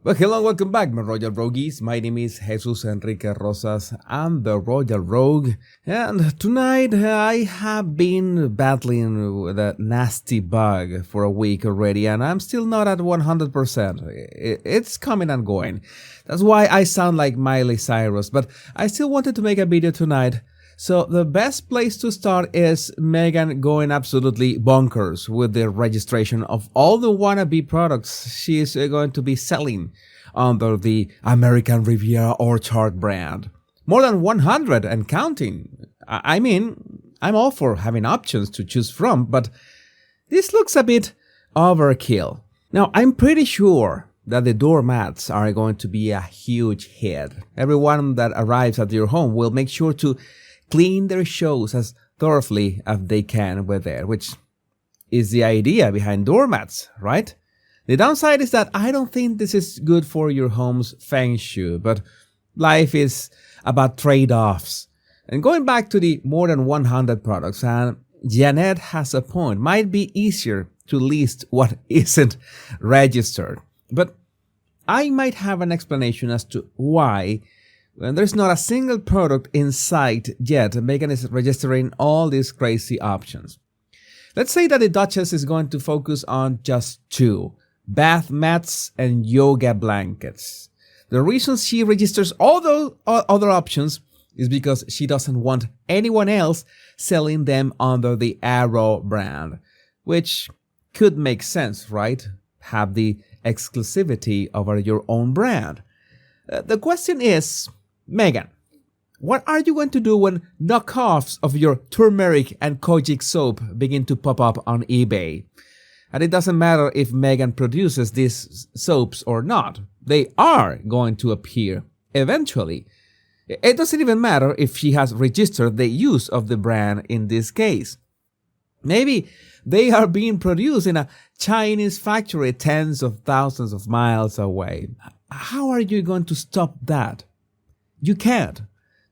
Well, hello and welcome back, my Royal Rogues. My name is Jesus Enrique Rosas. I'm the Royal Rogue, and tonight I have been battling with a nasty bug for a week already, and I'm still not at 100%. It's coming and going. That's why I sound like Miley Cyrus, but I still wanted to make a video tonight. So the best place to start is Meghan going absolutely bonkers with the registration of all the wannabe products she is going to be selling under the American Riviera Orchard brand. More than 100 and counting. I mean, I'm all for having options to choose from, but this looks a bit overkill. Now, I'm pretty sure that the doormats are going to be a huge hit. Everyone that arrives at your home will make sure to clean their shows as thoroughly as they can with it, which is the idea behind doormats, right? The downside is that I don't think this is good for your home's feng shui, but life is about trade-offs. And going back to the more than 100 products, and Janet has a point, might be easier to list what isn't registered. But I might have an explanation as to why when there's not a single product in sight yet, Meghan is registering all these crazy options. Let's say that the Duchess is going to focus on just two, bath mats and yoga blankets. The reason she registers all those other options is because she doesn't want anyone else selling them under the Arrow brand, which could make sense, right? Have the exclusivity over your own brand. The question is, Meghan, what are you going to do when knockoffs of your turmeric and kojic soap begin to pop up on eBay? And it doesn't matter if Meghan produces these soaps or not. They are going to appear eventually. It doesn't even matter if she has registered the use of the brand in this case. Maybe they are being produced in a Chinese factory tens of thousands of miles away. How are you going to stop that? You can't.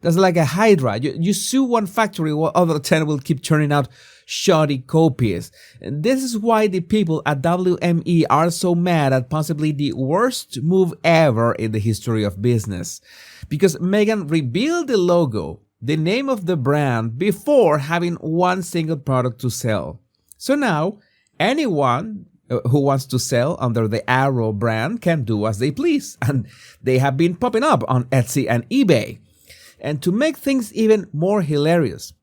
That's like a hydra. You sue one factory while other 10 will keep churning out shoddy copies. And this is why the people at WME are so mad at possibly the worst move ever in the history of business. Because Meghan revealed the logo, the name of the brand, before having one single product to sell. So now, anyone who wants to sell under the Arrow brand can do as they please, and they have been popping up on Etsy and eBay. And to make things even more hilarious,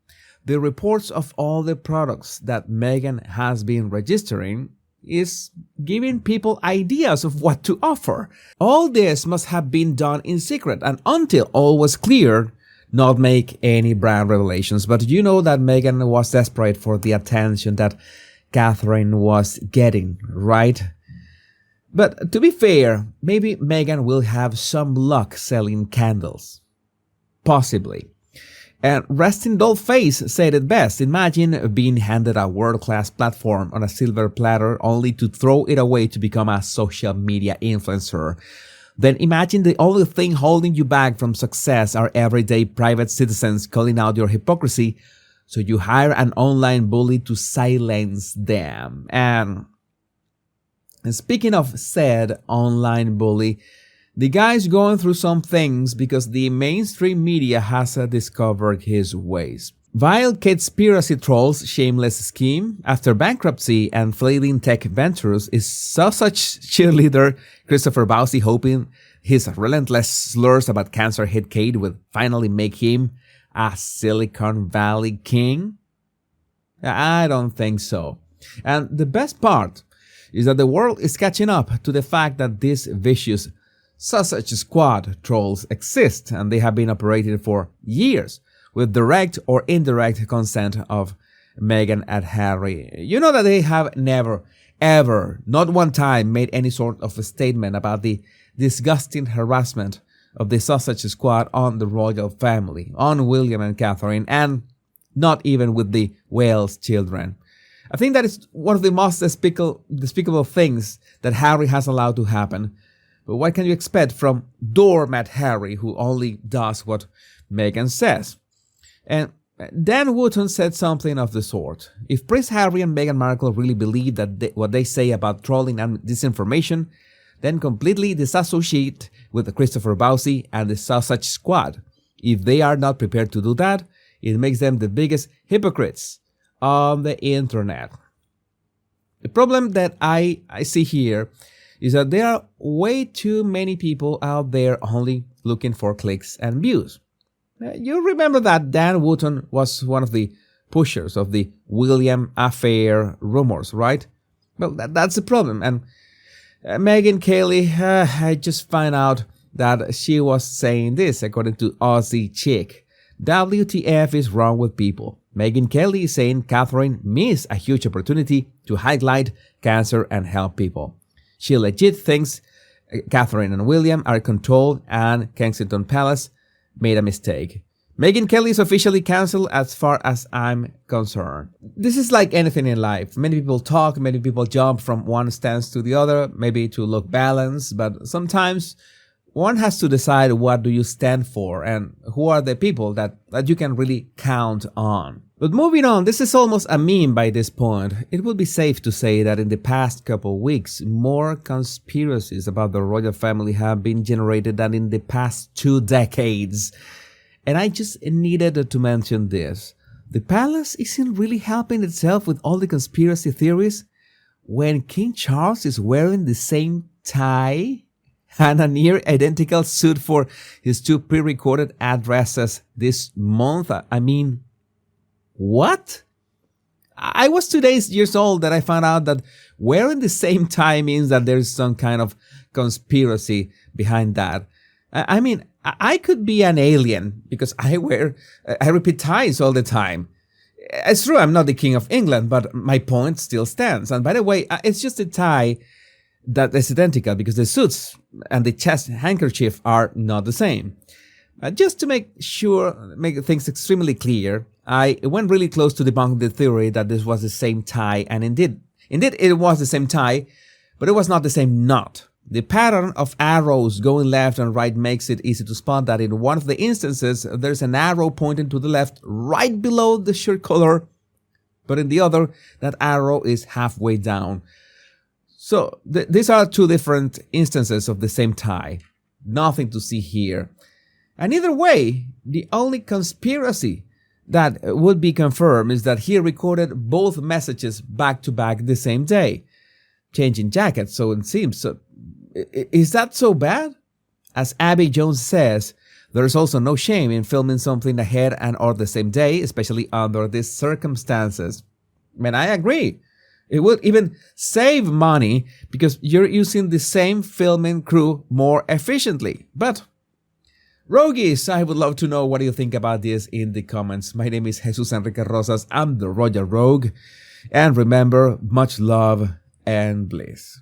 the reports of all the products that Meghan has been registering is giving people ideas of what to offer. All this must have been done in secret, and until all was clear, not make any brand revelations. But you know that Meghan was desperate for the attention that Catherine was getting, right? But to be fair, maybe Meghan will have some luck selling candles. Possibly. And Resting Doll Face said it best. Imagine being handed a world-class platform on a silver platter only to throw it away to become a social media influencer. Then imagine the only thing holding you back from success are everyday private citizens calling out your hypocrisy. So you hire an online bully to silence them. And speaking of said online bully, the guy's going through some things because the mainstream media has discovered his ways. Vile conspiracy trolls' shameless scheme after bankruptcy and flailing tech ventures is sausage cheerleader Christopher Bowsey hoping his relentless slurs about cancer hit Kate would finally make him a Silicon Valley king? I don't think so. And the best part is that the world is catching up to the fact that these vicious sausage squad trolls exist, and they have been operating for years with direct or indirect consent of Meghan and Harry. You know that they have never, ever, not one time, made any sort of a statement about the disgusting harassment of the sausage squad on the royal family, on William and Catherine, and not even with the Wales children. I think that is one of the most despicable things that Harry has allowed to happen. But what can you expect from doormat Harry, who only does what Meghan says? And Dan Wootton said something of the sort. If Prince Harry and Meghan Markle really believe that what they say about trolling and disinformation, then completely disassociate with Christopher Bowsey and the Sausage Squad. If they are not prepared to do that, it makes them the biggest hypocrites on the internet. The problem that I see here is that there are way too many people out there only looking for clicks and views. You remember that Dan Wootton was one of the pushers of the William affair rumors, right? Well, that's the problem. And Meghan Kelly, I just found out that she was saying this, according to Aussie Chick. WTF is wrong with people. Meghan Kelly is saying Catherine missed a huge opportunity to highlight cancer and help people. She legit thinks Catherine and William are controlled and Kensington Palace made a mistake. Meghan Kelly is officially cancelled as far as I'm concerned. This is like anything in life. Many people talk, many people jump from one stance to the other, maybe to look balanced, but sometimes one has to decide what do you stand for and who are the people that you can really count on. But moving on, this is almost a meme by this point. It would be safe to say that in the past couple weeks, more conspiracies about the royal family have been generated than in the past 2 decades. And I just needed to mention this. The palace isn't really helping itself with all the conspiracy theories when King Charles is wearing the same tie and a near identical suit for his 2 pre-recorded addresses this month. I mean, what? I was 2 years old that I found out that wearing the same tie means that there's some kind of conspiracy behind that. I mean, I could be an alien because I repeat ties all the time. It's true, I'm not the King of England, but my point still stands. And by the way, it's just a tie that is identical because the suits and the chest handkerchief are not the same. Just to make things extremely clear, I went really close to debunk the theory that this was the same tie, and indeed it was the same tie, but it was not the same knot. The pattern of arrows going left and right makes it easy to spot that in one of the instances, there's an arrow pointing to the left right below the shirt collar, but in the other, that arrow is halfway down. So these are 2 different instances of the same tie. Nothing to see here. And either way, the only conspiracy that would be confirmed is that he recorded both messages back to back the same day, changing jackets, so it seems. So, is that so bad? As Abby Jones says, there is also no shame in filming something ahead and or the same day, especially under these circumstances. And I agree. It would even save money because you're using the same filming crew more efficiently. But Rogues, I would love to know what you think about this in the comments. My name is Jesus Enrique Rosas. I'm the Royal Rogue. And remember, much love and bliss.